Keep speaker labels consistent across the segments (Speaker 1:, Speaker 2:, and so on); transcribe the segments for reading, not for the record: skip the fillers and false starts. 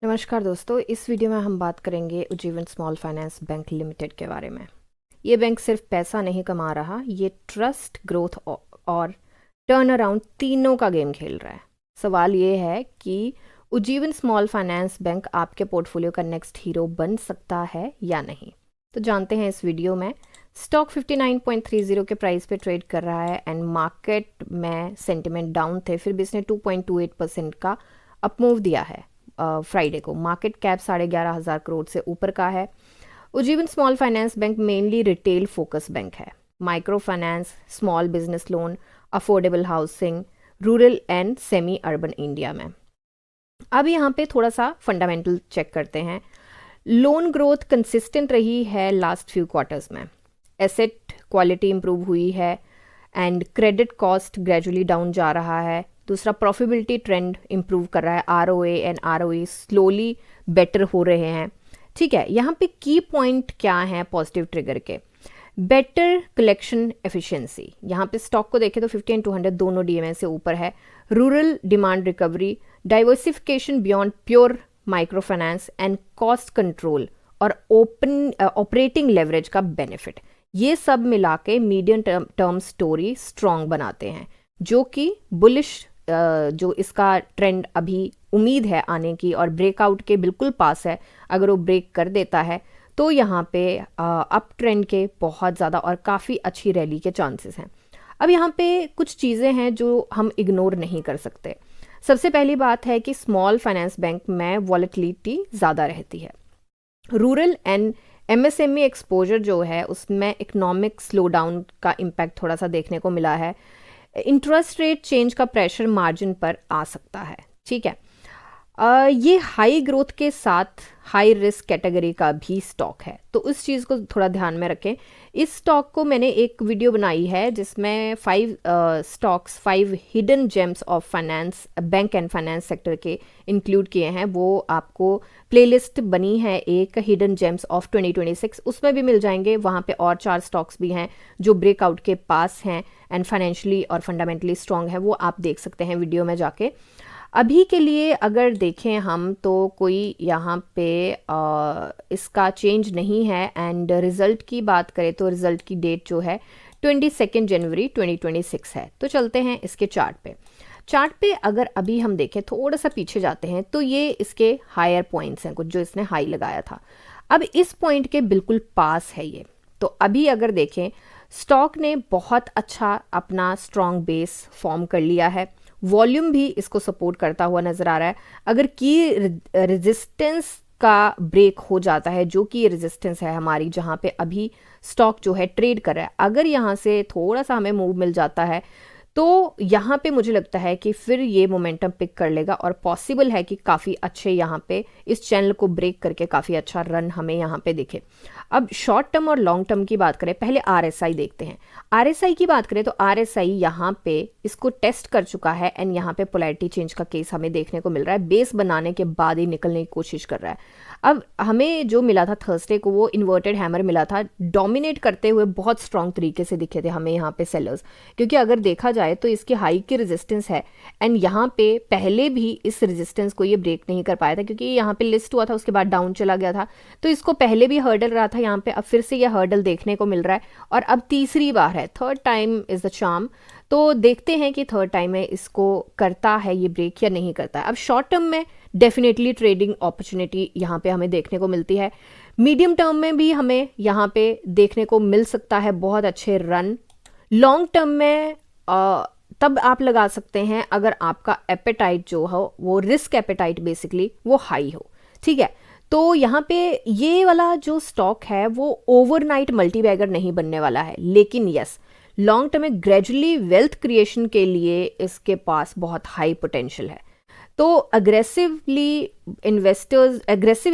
Speaker 1: नमस्कार दोस्तों, इस वीडियो में हम बात करेंगे Ujjivan small finance bank limited के बारे में। ये बैंक सिर्फ पैसा नहीं कमा रहा, ये ट्रस्ट, ग्रोथ और टर्न अराउंड तीनों का गेम खेल रहा है। सवाल ये है कि उज्जीवन स्मॉल फाइनेंस बैंक आपके पोर्टफोलियो का नेक्स्ट हीरो बन सकता है या नहीं। तो जानते हैं इस वीडियो में। स्टॉक 59.30 के प्राइस पे ट्रेड कर रहा है एंड मार्केट में सेंटिमेंट डाउन थे, फिर भी इसने 2.28% का अपमूव दिया है फ्राइडे को। मार्केट कैप 11,500 करोड़ से ऊपर का है। Ujjivan small finance bank mainly retail focus bank है। Micro finance, small business loan, affordable housing, rural and semi urban India में। अब यहाँ पे थोड़ा सा फंडामेंटल चेक करते हैं। लोन ग्रोथ कंसिस्टेंट रही है लास्ट फ्यू क्वार्टर्स में। एसेट क्वालिटी इंप्रूव हुई है and credit cost gradually down जा रहा है। दूसरा, प्रॉफिटेबिलिटी ट्रेंड इंप्रूव कर रहा है। ROA and ROE slowly better हो रहे हैं। ठीक है, यहाँ पे की पॉइंट क्या है पॉजिटिव ट्रिगर के? Better collection efficiency. यहाँ पे स्टॉक को देखें तो 50 एंड 200 दोनों डीएमए से ऊपर है। Rural demand recovery, diversification beyond pure micro finance and cost control और ओपन ऑपरेटिंग लेवरेज का बेनिफिट, ये सब मिला के मीडियम टर्म स्टोरी स्ट्रॉन्ग बनाते हैं, जो कि बुलिश जो इसका ट्रेंड अभी उम्मीद है आने की और ब्रेकआउट के बिल्कुल पास है। अगर वो ब्रेक कर देता है तो यहाँ पे अप ट्रेंड के बहुत ज़्यादा और काफ़ी अच्छी रैली के चांसेस हैं। अब यहाँ पे कुछ चीज़ें हैं जो हम इग्नोर नहीं कर सकते। सबसे पहली बात है कि स्मॉल फाइनेंस बैंक में वॉलेटिलिटी ज़्यादा रहती है। रूरल एंड एमएसएमई एक्सपोजर जो है उसमें इकोनॉमिक स्लोडाउन का इम्पैक्ट थोड़ा सा देखने को मिला है। इंटरेस्ट रेट चेंज का प्रेशर मार्जिन पर आ सकता है। ठीक है, ये हाई ग्रोथ के साथ हाई रिस्क कैटेगरी का भी स्टॉक है, तो उस चीज़ को थोड़ा ध्यान में रखें। इस स्टॉक को मैंने एक वीडियो बनाई है जिसमें 5 hidden gems of finance bank and finance sector के इंक्लूड किए हैं। वो आपको प्लेलिस्ट बनी है एक हिडन जेम्स ऑफ 2026, उसमें भी मिल जाएंगे। वहाँ पे और 4 स्टॉक्स भी हैं जो ब्रेकआउट के पास हैं एंड फाइनेंशियली और फंडामेंटली स्ट्रांग है, वो आप देख सकते हैं वीडियो में जाके। अभी के लिए अगर देखें हम तो कोई यहाँ पे इसका चेंज नहीं है एंड रिज़ल्ट की बात करें तो रिज़ल्ट की डेट जो है 22 जनवरी 2026 है। तो चलते हैं इसके चार्ट पे अगर अभी हम देखें, थोड़ा सा पीछे जाते हैं तो ये इसके हायर पॉइंट्स हैं, कुछ जो इसने हाई लगाया था। अब इस पॉइंट के बिल्कुल पास है ये। तो अभी अगर देखें, स्टॉक ने बहुत अच्छा अपना स्ट्रॉन्ग बेस फॉर्म कर लिया है। वॉल्यूम भी इसको सपोर्ट करता हुआ नजर आ रहा है। अगर की रेजिस्टेंस का ब्रेक हो जाता है, जो कि रेजिस्टेंस है हमारी जहां पे अभी स्टॉक जो है ट्रेड कर रहा है, अगर यहां से थोड़ा सा हमें मूव मिल जाता है तो यहाँ पे मुझे लगता है कि फिर ये मोमेंटम पिक कर लेगा और पॉसिबल है कि काफ़ी अच्छे यहाँ पे इस चैनल को ब्रेक करके काफ़ी अच्छा रन हमें यहाँ पे दिखे। अब शॉर्ट टर्म और लॉन्ग टर्म की बात करें, पहले आरएसआई देखते हैं। आरएसआई की बात करें तो आरएसआई यहाँ पे इसको टेस्ट कर चुका है एंड यहाँ पे पोलैरिटी चेंज का केस हमें देखने को मिल रहा है। बेस बनाने के बाद ही निकलने की कोशिश कर रहा है। अब हमें जो मिला था थर्सडे को, वो इन्वर्टेड हैमर मिला था, डोमिनेट करते हुए बहुत स्ट्रांग तरीके से दिखे थे हमें यहाँ पे सेलर्स, क्योंकि अगर देखा जाए तो इसकी हाई की रेजिस्टेंस है एंड यहाँ पे पहले भी इस रेजिस्टेंस को ये ब्रेक नहीं कर पाया था, क्योंकि यहाँ पे लिस्ट हुआ था उसके बाद डाउन चला गया था। तो इसको पहले भी हर्डल रहा था यहाँ पे, अब फिर से यह हर्डल देखने को मिल रहा है और अब तीसरी बार है। Third time is the charm. तो देखते हैं कि थर्ड टाइम में इसको करता है ये ब्रेक या नहीं करता है। अब शॉर्ट टर्म में डेफिनेटली ट्रेडिंग अपॉर्चुनिटी यहाँ पे हमें देखने को मिलती है। मीडियम टर्म में भी हमें यहाँ पे देखने को मिल सकता है बहुत अच्छे रन। लॉन्ग टर्म में तब आप लगा सकते हैं अगर आपका एपेटाइट जो हो वो रिस्क एपेटाइट बेसिकली वो हाई हो। ठीक है, तो यहाँ पे ये वाला जो स्टॉक है वो ओवरनाइट मल्टीबैगर नहीं बनने वाला है, लेकिन यस, लॉन्ग टर्म में ग्रेजुअली वेल्थ क्रिएशन के लिए इसके पास बहुत हाई पोटेंशियल है। तो अग्रेसिव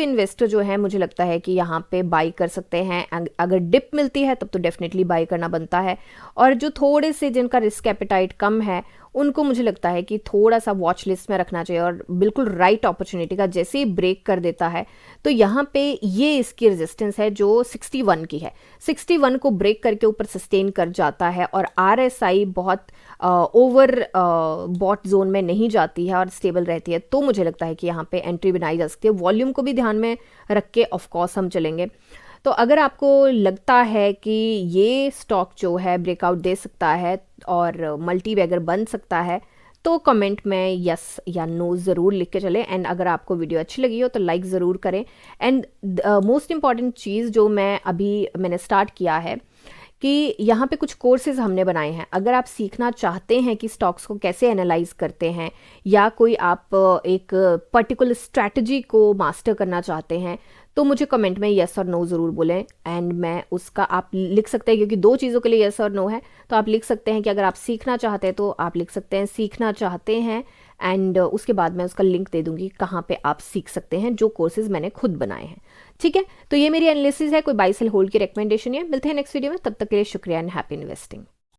Speaker 1: इन्वेस्टर जो है, मुझे लगता है कि यहाँ पे बाई कर सकते हैं। अगर डिप मिलती है तब तो डेफिनेटली बाई करना बनता है। और जो थोड़े से जिनका रिस्क एपेटाइट कम है उनको मुझे लगता है कि थोड़ा सा वॉच लिस्ट में रखना चाहिए और बिल्कुल राइट अपॉर्चुनिटी का जैसे ही ब्रेक कर देता है तो यहाँ पे ये इसकी रेजिस्टेंस है जो 61 की है। 61 को ब्रेक करके ऊपर सस्टेन कर जाता है और आरएसआई बहुत ओवर बॉट जोन में नहीं जाती है और स्टेबल रहती है, तो मुझे लगता है कि यहाँ पे एंट्री बनाई जा सकती है, वॉल्यूम को भी ध्यान में रख के ऑफकोर्स हम चलेंगे। तो अगर आपको लगता है कि ये स्टॉक जो है ब्रेकआउट दे सकता है और मल्टी बैगर बन सकता है, तो कमेंट में यस या नो ज़रूर लिख के चलें। एंड अगर आपको वीडियो अच्छी लगी हो तो लाइक ज़रूर करें। एंड मोस्ट इम्पॉर्टेंट चीज़ जो मैंने स्टार्ट किया है कि यहाँ पे कुछ कोर्सेज हमने बनाए हैं। अगर आप सीखना चाहते हैं कि स्टॉक्स को कैसे एनालाइज करते हैं, या कोई आप एक पर्टिकुलर स्ट्रैटेजी को मास्टर करना चाहते हैं, तो मुझे कमेंट में यस और नो ज़रूर बोलें। एंड मैं उसका आप लिख सकते हैं, क्योंकि दो चीज़ों के लिए यस और नो है, तो आप लिख सकते हैं कि अगर आप सीखना चाहते हैं तो आप लिख सकते हैं सीखना चाहते हैं। एंड उसके बाद मैं उसका लिंक दे दूंगी कहाँ पे आप सीख सकते हैं जो कोर्सेज मैंने खुद बनाए हैं। ठीक है, तो ये मेरी एनालिसिस है, कोई बाई सेल होल्ड की रिकमेंडेशन है। मिलते हैं नेक्स्ट वीडियो में, तब तक के लिए शुक्रिया एंड हैप्पी इन्वेस्टिंग।